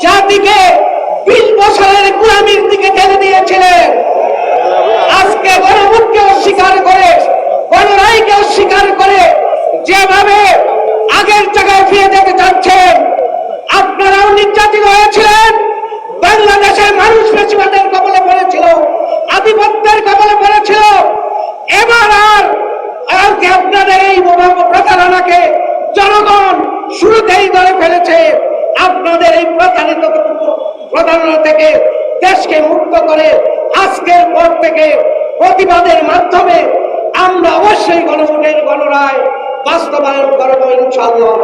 জাতিকে 20 বছরের গোলামির দিকে ঠেলে দিয়েছিলেন। আজকে গণভোটকে অস্বীকার করে, গণরায়কে অস্বীকার করে যেভাবে আগের জায়গায় ফিরে যেতে চাচ্ছেন, আপনারাও নির্যাতিত হয়েছিলেন। বাংলাদেশের মানুষ ফ্যাসিবাদের কবলে পড়েছিল, আধিপত্যের কবলে পড়েছিল। এবার আর আপনাদের এই প্রতারণাকে জনগণ শুরুতেই ধরে ফেলেছে। আপনাদের এই প্রতারণা থেকে দেশকে মুক্ত করে আজকের পর থেকে প্রতিবাদের মাধ্যমে আমরা অবশ্যই গণভোটের গণরায় বাস্তবায়ন করবো ইনশাআল্লাহ।